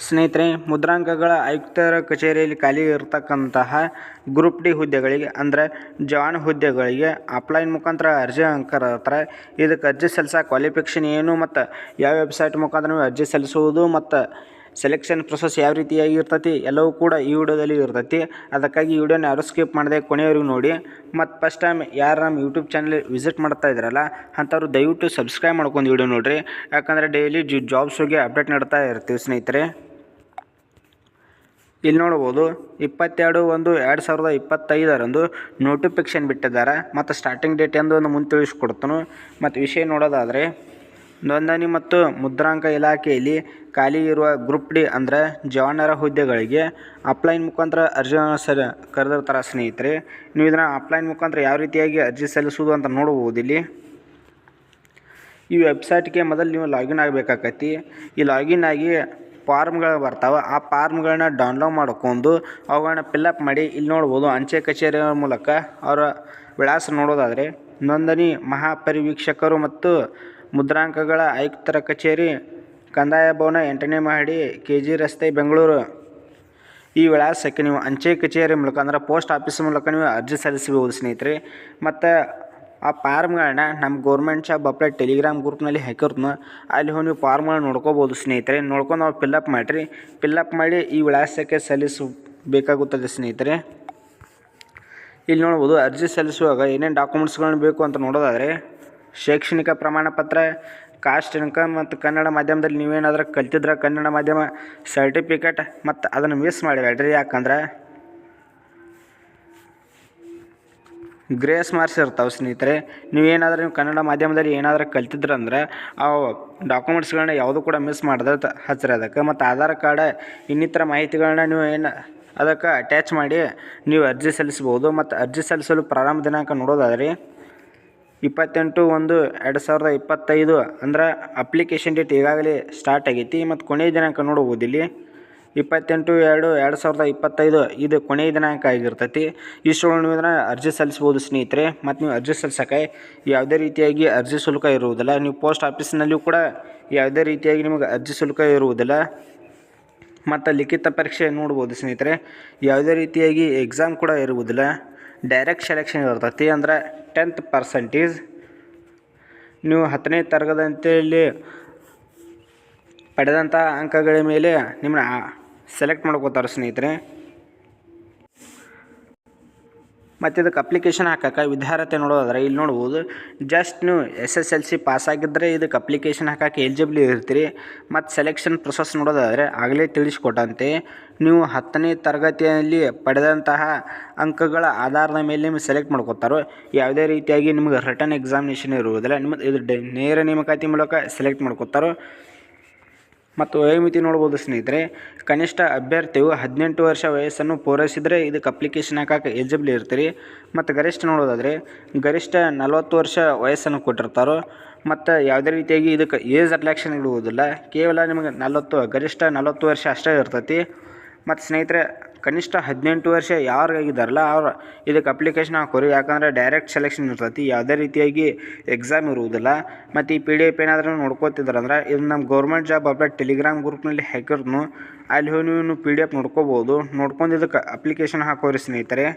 ಸ್ನೇಹಿತರೆ, ಮುದ್ರಾಂಕಗಳ ಆಯುಕ್ತರ ಕಚೇರಿಯಲ್ಲಿ ಖಾಲಿ ಇರತಕ್ಕಂತಹ ಗ್ರೂಪ್ ಡಿ ಹುದ್ದೆಗಳಿಗೆ ಅಂದರೆ ಜವಾನ್ ಹುದ್ದೆಗಳಿಗೆ ಆಫ್ಲೈನ್ ಮುಖಾಂತರ ಅರ್ಜಿ ಕರೆದಿರ್ತಾರೆ. ಇದಕ್ಕೆ ಅರ್ಜಿ ಸಲ್ಲಿಸೋ ಕ್ವಾಲಿಫಿಕೇಷನ್ ಏನು ಮತ್ತು ಯಾವ ವೆಬ್ಸೈಟ್ ಮುಖಾಂತರ ನೀವು ಅರ್ಜಿ ಸಲ್ಲಿಸುವುದು ಮತ್ತು ಸೆಲೆಕ್ಷನ್ ಪ್ರೊಸೆಸ್ ಯಾವ ರೀತಿಯಾಗಿ ಇರ್ತೈತಿ ಎಲ್ಲವೂ ಕೂಡ ಈ ವಿಡಿಯೋದಲ್ಲಿ ಇರ್ತೈತಿ. ಅದಕ್ಕಾಗಿ ಈ ವಿಡಿಯೋನ ಯಾರು ಸ್ಕಿಪ್ ಮಾಡದೆ ಕೊನೆಯವರೆಗೂ ನೋಡಿ. ಮತ್ತು ಫಸ್ಟ್ ಟೈಮ್ ಯಾರು ನಮ್ಮ ಯೂಟ್ಯೂಬ್ ಚಾನಲ್ ವಿಸಿಟ್ ಮಾಡ್ತಾ ಇದ್ದಾರಲ್ಲ ಅಂಥವ್ರು ದಯವಿಟ್ಟು ಸಬ್ಸ್ಕ್ರೈಬ್ ಮಾಡ್ಕೊಂಡು ವಿಡಿಯೋ ನೋಡಿರಿ. ಯಾಕಂದರೆ ಡೈಲಿ ಜಾಬ್ಸ್ ಬಗ್ಗೆ ಅಪ್ಡೇಟ್ ನೀಡ್ತಾ ಇರ್ತೀವಿ ಸ್ನೇಹಿತರೆ. ಇಲ್ಲಿ ನೋಡ್ಬೋದು 22/1/2025 ನೋಟಿಫಿಕೇಷನ್ ಬಿಟ್ಟಿದ್ದಾರೆ. ಮತ್ತು ಸ್ಟಾರ್ಟಿಂಗ್ ಡೇಟ್ ಎಂದು ಒಂದು ಮುಂದೆ ತಿಳಿಸ್ಕೊಡ್ತಾನು. ಮತ್ತು ವಿಷಯ ನೋಡೋದಾದರೆ, ನೋಂದಣಿ ಮತ್ತು ಮುದ್ರಾಂಕ ಇಲಾಖೆಯಲ್ಲಿ ಖಾಲಿ ಇರುವ ಗ್ರೂಪ್ ಡಿ ಅಂದರೆ ಜವಾನರ ಹುದ್ದೆಗಳಿಗೆ ಆಫ್ಲೈನ್ ಮುಖಾಂತರ ಅರ್ಜಿ ಕರೆದಿರ್ತಾರೆ ಸ್ನೇಹಿತರೆ. ನೀವು ಇದನ್ನು ಆಫ್ಲೈನ್ ಮುಖಾಂತರ ಯಾವ ರೀತಿಯಾಗಿ ಅರ್ಜಿ ಸಲ್ಲಿಸೋದು ಅಂತ ನೋಡ್ಬೋದು. ಇಲ್ಲಿ ಈ ವೆಬ್ಸೈಟ್ಗೆ ಮೊದಲು ನೀವು ಲಾಗಿನ್ ಆಗಬೇಕಾಗತ್ತಿ. ಈ ಲಾಗಿನ್ ಆಗಿ ಫಾರ್ಮ್ಗಳು ಬರ್ತಾವೆ. ಆ ಫಾರ್ಮ್ಗಳನ್ನ ಡೌನ್ಲೋಡ್ ಮಾಡ್ಕೊಂಡು ಅವುಗಳನ್ನ ಫಿಲ್ಲಪ್ ಮಾಡಿ ಇಲ್ಲಿ ನೋಡ್ಬೋದು. ಅಂಚೆ ಕಚೇರಿಯ ಮೂಲಕ ಅವರ ವಿಳಾಸ ನೋಡೋದಾದರೆ, ನೋಂದಣಿ ಮಹಾಪರಿವೀಕ್ಷಕರು ಮತ್ತು ಮುದ್ರಾಂಕಗಳ ಆಯುಕ್ತರ ಕಚೇರಿ, ಕಂದಾಯ ಭವನ, 8ನೇ ಮಹಡಿ, KG ರಸ್ತೆ, ಬೆಂಗಳೂರು. ಈ ವಿಳಾಸಕ್ಕೆ ನೀವು ಅಂಚೆ ಕಚೇರಿ ಮೂಲಕ ಅಂದರೆ ಪೋಸ್ಟ್ ಆಫೀಸ್ ಮೂಲಕ ನೀವು ಅರ್ಜಿ ಸಲ್ಲಿಸಬಹುದು ಸ್ನೇಹಿತರೆ. ಮತ್ತು ಆ ಫಾರ್ಮ್ಗಳನ್ನ ನಮ್ಮ ಗೌರ್ಮೆಂಟ್ ಜಾಬ್ ಅಪ್ಡೇಟ್ ಟೆಲಿಗ್ರಾಮ್ ಗ್ರೂಪ್ನಲ್ಲಿ ಹಾಕಿರ್ತೀನಿ. ಅಲ್ಲಿ ಹೋಗಿ ನೀವು ಫಾರ್ಮ್ಗಳನ್ನ ನೋಡ್ಕೋಬೋದು ಸ್ನೇಹಿತರೆ. ನೋಡ್ಕೊಂಡು ನಾವು ಫಿಲ್ಲಪ್ ಮಾಡಿರಿ. ಫಿಲ್ಲಪ್ ಮಾಡಿ ಈ ವಿಳಾಸಕ್ಕೆ ಸಲ್ಲಿಸಬೇಕಾಗುತ್ತದೆ ಸ್ನೇಹಿತರೆ. ಇಲ್ಲಿ ನೋಡ್ಬೋದು, ಅರ್ಜಿ ಸಲ್ಲಿಸುವಾಗ ಏನೇನು ಡಾಕ್ಯುಮೆಂಟ್ಸ್ಗಳನ್ನ ಬೇಕು ಅಂತ ನೋಡೋದಾದರೆ, ಶೈಕ್ಷಣಿಕ ಪ್ರಮಾಣ ಪತ್ರ, ಕಾಸ್ಟ್ ಇನ್ಕಮ್ ಮತ್ತು ಕನ್ನಡ ಮಾಧ್ಯಮದಲ್ಲಿ ನೀವೇನಾದರೂ ಕಲ್ತಿದ್ರೆ ಕನ್ನಡ ಮಾಧ್ಯಮ ಸರ್ಟಿಫಿಕೇಟ್. ಮತ್ತು ಅದನ್ನು ಮಿಸ್ ಮಾಡಬೇಡ್ರಿ, ಯಾಕಂದ್ರೆ ಗ್ರೇಸ್ ಮಾರ್ಕ್ಸ್ ಇರ್ತಾವೆ ಸ್ನೇಹಿತರೆ. ನೀವು ಕನ್ನಡ ಮಾಧ್ಯಮದಲ್ಲಿ ಏನಾದರೂ ಕಲ್ತಿದ್ರಂದ್ರೆ ಆ ಡಾಕ್ಯುಮೆಂಟ್ಸ್ಗಳನ್ನ ಯಾವುದೂ ಕೂಡ ಮಿಸ್ ಮಾಡಿದ್ರೆ ಹಚ್ಚಿರಿ ಅದಕ್ಕೆ. ಮತ್ತು ಆಧಾರ್ ಕಾರ್ಡ್ ಇನ್ನಿತರ ಮಾಹಿತಿಗಳನ್ನ ನೀವು ಅದಕ್ಕೆ ಅಟ್ಯಾಚ್ ಮಾಡಿ ನೀವು ಅರ್ಜಿ ಸಲ್ಲಿಸ್ಬೋದು. ಮತ್ತು ಅರ್ಜಿ ಸಲ್ಲಿಸಲು ಪ್ರಾರಂಭ ದಿನಾಂಕ ನೋಡೋದಾದರೆ 28/1/2025 ಅಂದ್ರೆ ಅಪ್ಲಿಕೇಶನ್ ಡೇಟ್ ಈಗಾಗಲೇ ಸ್ಟಾರ್ಟ್ ಆಗೈತಿ. ಮತ್ತು ಕೊನೆಯ ದಿನಾಂಕ ನೋಡ್ಬೋದು. ಇಲ್ಲಿ 28/2/2025 ಇದು ಕೊನೆಯ ದಿನಾಂಕ ಆಗಿರ್ತೈತಿ. ಇಷ್ಟೊಳಗೆ ನೀವು ಇದನ್ನು ಅರ್ಜಿ ಸಲ್ಲಿಸ್ಬೋದು ಸ್ನೇಹಿತರೆ. ಮತ್ತು ನೀವು ಅರ್ಜಿ ಸಲ್ಲಿಸೋಕೆ ಯಾವುದೇ ರೀತಿಯಾಗಿ ಅರ್ಜಿ ಶುಲ್ಕ ಇರುವುದಿಲ್ಲ. ನೀವು ಪೋಸ್ಟ್ ಆಫೀಸ್ನಲ್ಲಿಯೂ ಕೂಡ ಯಾವುದೇ ರೀತಿಯಾಗಿ ನಿಮಗೆ ಅರ್ಜಿ ಶುಲ್ಕ ಇರುವುದಿಲ್ಲ. ಮತ್ತು ಲಿಖಿತ ಪರೀಕ್ಷೆ ನೋಡ್ಬೋದು ಸ್ನೇಹಿತರೆ. ಯಾವುದೇ ರೀತಿಯಾಗಿ ಎಕ್ಸಾಮ್ ಕೂಡ ಇರುವುದಿಲ್ಲ. ಡೈರೆಕ್ಟ್ ಸೆಲೆಕ್ಷನ್ ಇರ್ತೈತಿ. ಅಂದರೆ 10% ನೀವು 10ನೇ ತರಗತಿಯಲ್ಲಿ ಪಡೆದಂಥ ಅಂಕಗಳ ಮೇಲೆ ನಿಮ್ಮನ್ನ ಸೆಲೆಕ್ಟ್ ಮಾಡ್ಕೋತಾರೆ ಸ್ನೇಹಿತರೆ. ಮತ್ತು ಇದಕ್ಕೆ ಅಪ್ಲಿಕೇಶನ್ ಹಾಕೋಕೆ ವಿದ್ಯಾರ್ಹತೆ ನೋಡೋದಾದ್ರೆ ಇಲ್ಲಿ ನೋಡ್ಬೋದು. ಜಸ್ಟ್ ನೀವು SSLC ಪಾಸ್ ಆಗಿದ್ದರೆ ಇದಕ್ಕೆ ಅಪ್ಲಿಕೇಶನ್ ಹಾಕೋಕೆ ಎಲಿಜಿಬಲ್ ಇರ್ತೀರಿ. ಮತ್ತು ಸೆಲೆಕ್ಷನ್ ಪ್ರೊಸೆಸ್ ನೋಡೋದಾದರೆ ಆಗಲೇ ತಿಳಿಸ್ಕೊಟ್ಟಂತೆ ನೀವು 10ನೇ ತರಗತಿಯಲ್ಲಿ ಪಡೆದಂತಹ ಅಂಕಗಳ ಆಧಾರದ ಮೇಲೆ ನಿಮಗೆ ಸೆಲೆಕ್ಟ್ ಮಾಡ್ಕೋತಾರೋ. ಯಾವುದೇ ರೀತಿಯಾಗಿ ನಿಮಗೆ ರಿಟರ್ನ್ ಎಕ್ಸಾಮಿನೇಷನ್ ಇರುವುದಿಲ್ಲ. ನಿಮ್ಮದು ಇದು ನೇರ ನೇಮಕಾತಿ ಮೂಲಕ ಸೆಲೆಕ್ಟ್ ಮಾಡ್ಕೋತಾರೋ. ಮತ್ತು ವಯೋಮಿತಿ ನೋಡ್ಬೋದು ಸ್ನೇಹಿತರೆ. ಕನಿಷ್ಠ ಅಭ್ಯರ್ಥಿಯು 18 ವರ್ಷ ವಯಸ್ಸನ್ನು ಪೂರೈಸಿದರೆ ಇದಕ್ಕೆ ಅಪ್ಲಿಕೇಶನ್ ಹಾಕೋಕೆ ಎಲಿಜಿಬಲ್ ಇರ್ತೀರಿ. ಮತ್ತು ಗರಿಷ್ಠ ನೋಡೋದಾದರೆ ಗರಿಷ್ಠ 40 ವರ್ಷ ವಯಸ್ಸನ್ನು ಕೊಟ್ಟಿರ್ತಾರೋ. ಮತ್ತು ಯಾವುದೇ ರೀತಿಯಾಗಿ ಇದಕ್ಕೆ ಏಜ್ ರಿಲ್ಯಾಕ್ಷನ್ ಇಡುವುದಿಲ್ಲ. ಕೇವಲ ನಿಮಗೆ ಗರಿಷ್ಠ 40 ವರ್ಷ ಅಷ್ಟೇ ಇರ್ತೈತಿ. ಮತ್ತು ಸ್ನೇಹಿತರೆ, ಕನಿಷ್ಠ 18 ವರ್ಷ ಯಾರಿಗಾಗಿದ್ದಾರಲ್ಲ ಅವ್ರು ಇದಕ್ಕೆ ಅಪ್ಲಿಕೇಶನ್ ಹಾಕೋರಿ. ಯಾಕಂದರೆ ಡೈರೆಕ್ಟ್ ಸೆಲೆಕ್ಷನ್ ಇರ್ತೈತಿ. ಯಾವುದೇ ರೀತಿಯಾಗಿ ಎಕ್ಸಾಮ್ ಇರುವುದಿಲ್ಲ. ಮತ್ತು ಈ PDF ಏನಾದರೂ ನೋಡ್ಕೋತಿದ್ರಂದ್ರೆ ಇದು ನಮ್ಮ ಗೌರ್ಮೆಂಟ್ ಜಾಬ್ ಅಪ್ಡೇಟ್ ಟೆಲಿಗ್ರಾಮ್ ಗ್ರೂಪ್ನಲ್ಲಿ ಹಾಕಿರ್ತೀನಿ. ಅಲ್ಲಿ ಹೋಗಿ ನೀವು PDF ನೋಡ್ಕೋಬೋದು. ನೋಡ್ಕೊಂಡು ಇದಕ್ಕೆ ಅಪ್ಲಿಕೇಶನ್ ಹಾಕೋರಿ ಸ್ನೇಹಿತರೆ.